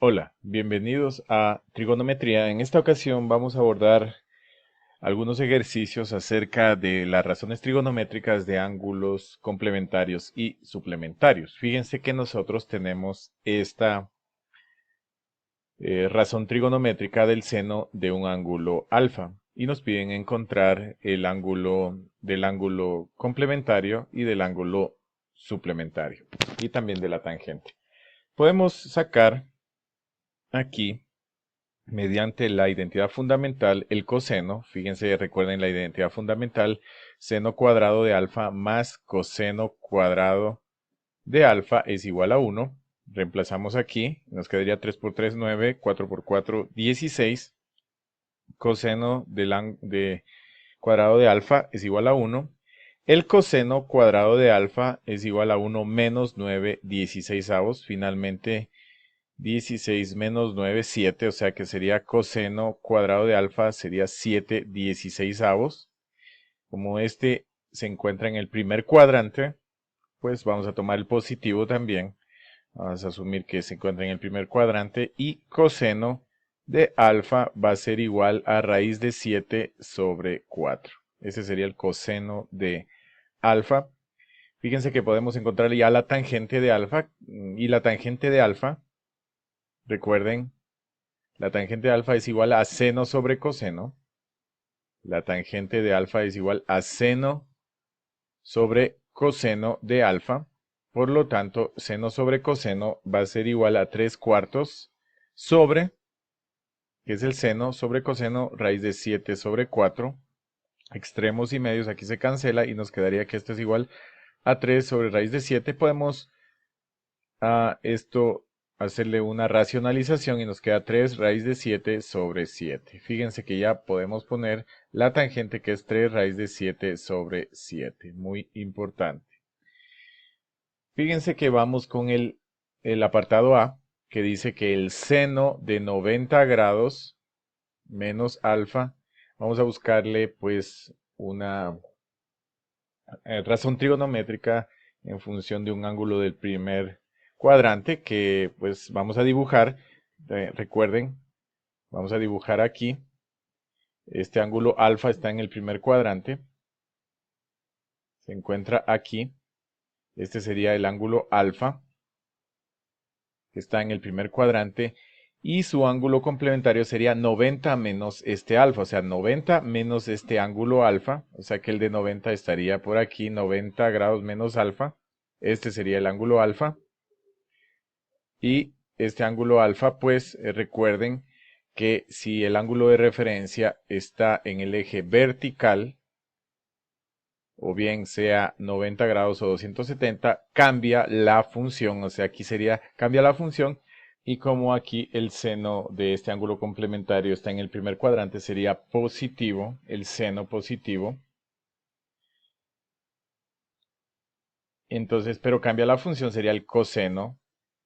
Hola, bienvenidos a Trigonometría. En esta ocasión vamos a abordar algunos ejercicios acerca de las razones trigonométricas de ángulos complementarios y suplementarios. Fíjense que nosotros tenemos esta razón trigonométrica del seno de un ángulo alfa y nos piden encontrar el ángulo del ángulo complementario y del ángulo suplementario y también de la tangente. Podemos sacar aquí mediante la identidad fundamental, el coseno. Fíjense, recuerden la identidad fundamental, seno cuadrado de alfa más coseno cuadrado de alfa es igual a 1. Reemplazamos aquí, nos quedaría 3 por 3, 9, 4 por 4, 16. Coseno de cuadrado de alfa es igual a 1. El coseno cuadrado de alfa es igual a 1 menos 9 16avos. Finalmente, 16 menos 9, 7, o sea que sería coseno cuadrado de alfa, sería 7 16avos. Como este se encuentra en el primer cuadrante, pues vamos a tomar el positivo también. Vamos a asumir que se encuentra en el primer cuadrante y coseno de alfa va a ser igual a raíz de 7 sobre 4. Ese sería el coseno de alfa. Fíjense que podemos encontrar ya la tangente de alfa y la tangente de alfa, recuerden, la tangente de alfa es igual a seno sobre coseno. La tangente de alfa es igual a seno sobre coseno de alfa. Por lo tanto, seno sobre coseno va a ser igual a 3 cuartos sobre, que es el seno sobre coseno, raíz de 7 sobre 4. Extremos y medios aquí se cancela y nos quedaría que esto es igual a 3 sobre raíz de 7. Podemos a esto hacerle una racionalización y nos queda 3 raíz de 7 sobre 7. Fíjense que ya podemos poner la tangente que es 3 raíz de 7 sobre 7. Muy importante. Fíjense que vamos con el apartado A, que dice que el seno de 90 grados menos alfa, vamos a buscarle pues una razón trigonométrica en función de un ángulo del primer cuadrante que pues vamos a dibujar. Recuerden, vamos a dibujar aquí. Este ángulo alfa está en el primer cuadrante. Se encuentra aquí. Este sería el ángulo alfa, que está en el primer cuadrante. Y su ángulo complementario sería 90 menos este alfa, o sea, 90 menos este ángulo alfa, o sea que el de 90 estaría por aquí, 90 grados menos alfa. Este sería el ángulo alfa. Y este ángulo alfa, pues recuerden que si el ángulo de referencia está en el eje vertical, o bien sea 90 grados o 270, cambia la función, o sea, aquí sería, cambia la función, y como aquí el seno de este ángulo complementario está en el primer cuadrante, sería positivo, el seno positivo. Entonces, pero cambia la función, sería el coseno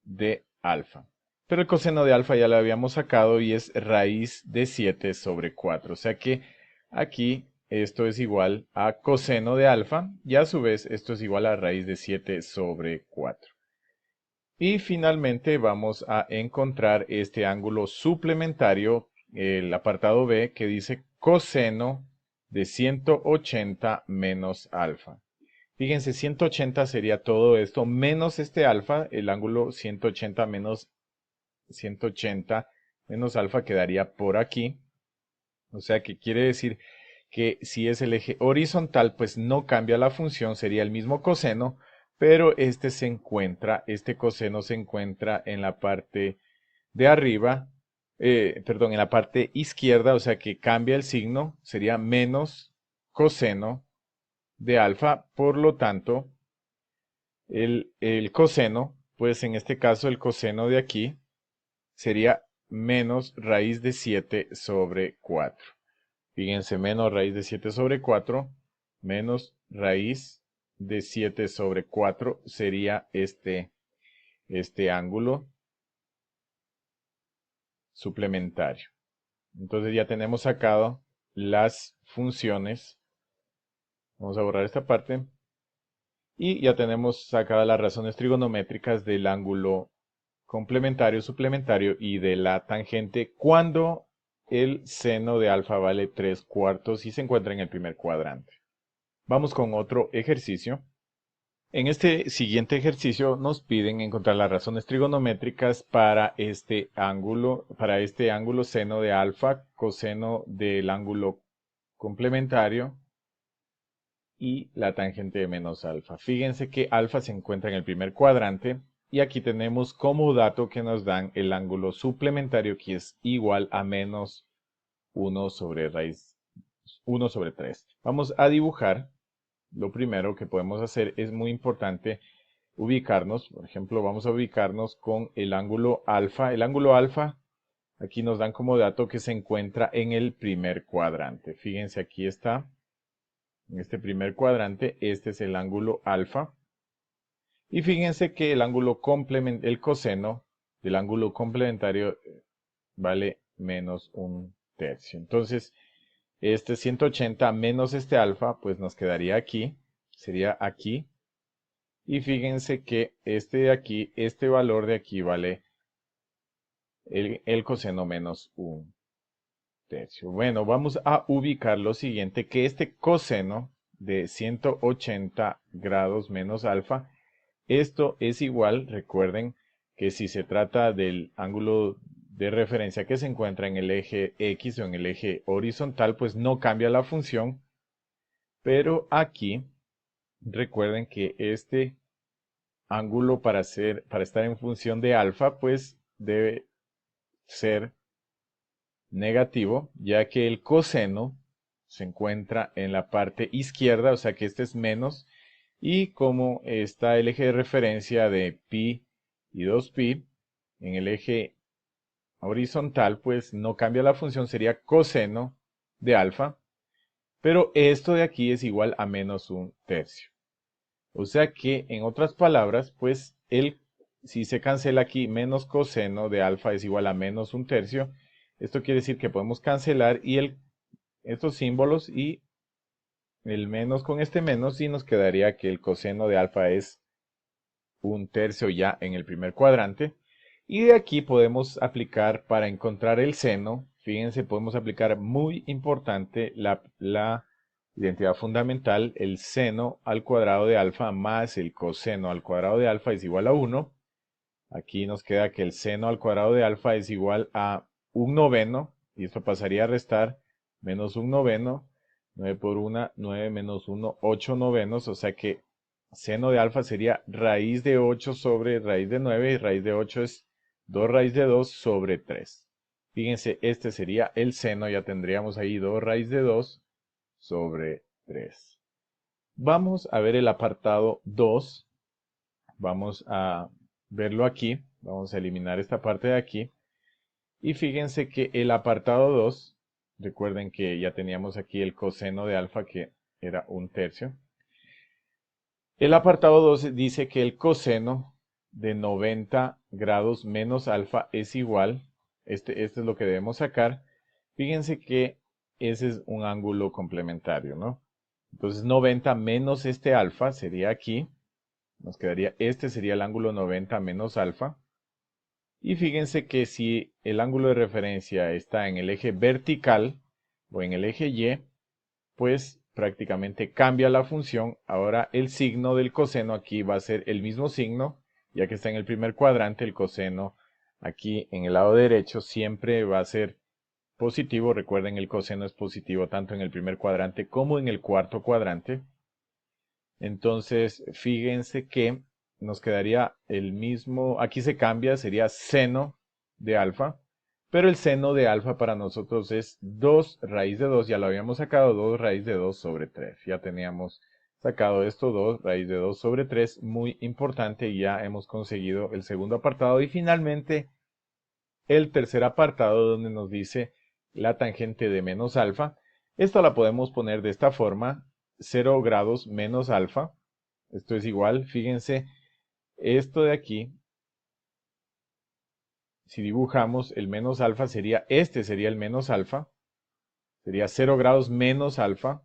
de alfa. Pero el coseno de alfa ya lo habíamos sacado y es raíz de 7 sobre 4. O sea que aquí esto es igual a coseno de alfa y a su vez esto es igual a raíz de 7 sobre 4. Y finalmente vamos a encontrar este ángulo suplementario, el apartado B, que dice coseno de 180 menos alfa. Fíjense, 180 sería todo esto, menos este alfa, el ángulo 180 menos alfa quedaría por aquí. O sea que quiere decir que si es el eje horizontal, pues no cambia la función, sería el mismo coseno, pero este coseno se encuentra en la parte de arriba, perdón, en la parte izquierda, o sea que cambia el signo, sería menos coseno de alfa, por lo tanto, el coseno, pues en este caso el coseno de aquí sería menos raíz de 7 sobre 4. Fíjense, menos raíz de 7 sobre 4, menos raíz de 7 sobre 4 sería este ángulo suplementario. Entonces ya tenemos sacado las funciones. Vamos a borrar esta parte. Y ya tenemos sacadas las razones trigonométricas del ángulo complementario, suplementario y de la tangente cuando el seno de alfa vale 3/4 y se encuentra en el primer cuadrante. Vamos con otro ejercicio. En este siguiente ejercicio nos piden encontrar las razones trigonométricas para este ángulo seno de alfa, coseno del ángulo complementario y la tangente de menos alfa. Fíjense que alfa se encuentra en el primer cuadrante y aquí tenemos como dato que nos dan el ángulo suplementario que es igual a menos 1 sobre 3. Vamos a dibujar. Lo primero que podemos hacer es muy importante ubicarnos. Por ejemplo, vamos a ubicarnos con el ángulo alfa. El ángulo alfa aquí nos dan como dato que se encuentra en el primer cuadrante. Fíjense, aquí está. En este primer cuadrante, este es el ángulo alfa. Y fíjense que el coseno del ángulo complementario vale menos 1/3. Entonces, este 180 menos este alfa, pues nos quedaría aquí, sería aquí. Y fíjense que este de aquí, este valor de aquí vale el coseno menos 1/3. Bueno, vamos a ubicar lo siguiente, que este coseno de 180 grados menos alfa, esto es igual, recuerden que si se trata del ángulo de referencia que se encuentra en el eje X o en el eje horizontal, pues no cambia la función, pero aquí recuerden que este ángulo para estar en función de alfa, pues debe ser negativo, ya que el coseno se encuentra en la parte izquierda, o sea que este es menos, y como está el eje de referencia de pi y 2pi en el eje horizontal, pues no cambia la función, sería coseno de alfa, pero esto de aquí es igual a menos 1/3. O sea que, en otras palabras, pues si se cancela aquí, menos coseno de alfa es igual a menos 1/3. Esto quiere decir que podemos cancelar estos símbolos y el menos con este menos y nos quedaría que el coseno de alfa es 1/3 ya en el primer cuadrante. Y de aquí podemos aplicar para encontrar el seno. Fíjense, podemos aplicar muy importante la identidad fundamental. El seno al cuadrado de alfa más el coseno al cuadrado de alfa es igual a 1. Aquí nos queda que el seno al cuadrado de alfa es igual a 1/9. Y esto pasaría a restar menos 1/9. 9 por 1, 9 menos 1, 8/9. O sea que seno de alfa sería raíz de 8 sobre raíz de 9. Y raíz de 8 es 2 raíz de 2 sobre 3. Fíjense, este sería el seno. Ya tendríamos ahí 2 raíz de 2 sobre 3. Vamos a ver el apartado 2. Vamos a verlo aquí. Vamos a eliminar esta parte de aquí. Y fíjense que el apartado 2, recuerden que ya teníamos aquí el coseno de alfa que era 1/3. El apartado 2 dice que el coseno de 90 grados menos alfa es igual. Este es lo que debemos sacar. Fíjense que ese es un ángulo complementario, ¿no? Entonces 90 menos este alfa sería aquí. Nos quedaría, este sería el ángulo 90 menos alfa. Y fíjense que si el ángulo de referencia está en el eje vertical o en el eje Y, pues prácticamente cambia la función. Ahora el signo del coseno aquí va a ser el mismo signo, ya que está en el primer cuadrante. El coseno aquí en el lado derecho siempre va a ser positivo. Recuerden, el coseno es positivo tanto en el primer cuadrante como en el cuarto cuadrante. Entonces, fíjense que nos quedaría el mismo, aquí se cambia, sería seno de alfa, pero el seno de alfa para nosotros es 2 raíz de 2, ya lo habíamos sacado, 2 raíz de 2 sobre 3. Ya teníamos sacado esto, 2 raíz de 2 sobre 3, muy importante, y ya hemos conseguido el segundo apartado. Y finalmente, el tercer apartado donde nos dice la tangente de menos alfa. Esta la podemos poner de esta forma, 0 grados menos alfa. Esto es igual, fíjense, esto de aquí, si dibujamos el menos alfa sería, este sería el menos alfa, sería 0 grados menos alfa,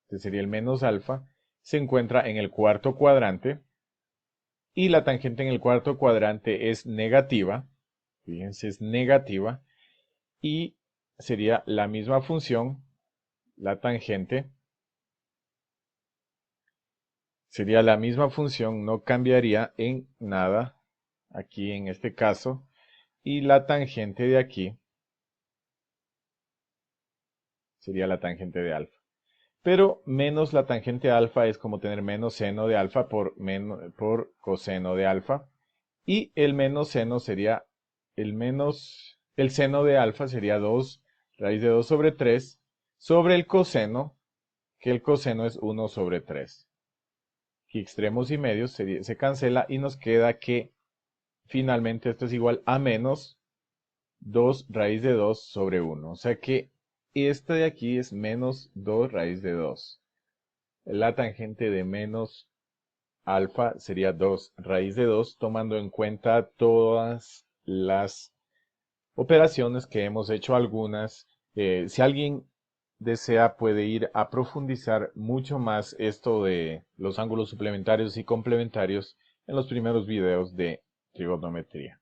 este sería el menos alfa, se encuentra en el cuarto cuadrante. y la tangente en el cuarto cuadrante es negativa. Fíjense, es negativa. Y sería la misma función, la tangente. Sería la misma función, no cambiaría en nada aquí en este caso. Y la tangente de aquí sería la tangente de alfa. Pero menos la tangente alfa es como tener menos seno de alfa por coseno de alfa. Y el menos seno sería el seno de alfa sería 2 raíz de 2 sobre 3 sobre el coseno, que el coseno es 1 sobre 3. Aquí extremos y medios se cancela y nos queda que finalmente esto es igual a menos 2 raíz de 2 sobre 1. O sea que este de aquí es menos 2 raíz de 2. La tangente de menos alfa sería 2 raíz de 2, tomando en cuenta todas las operaciones que hemos hecho, algunas. Si alguien desea, puede ir a profundizar mucho más esto de los ángulos suplementarios y complementarios en los primeros videos de trigonometría.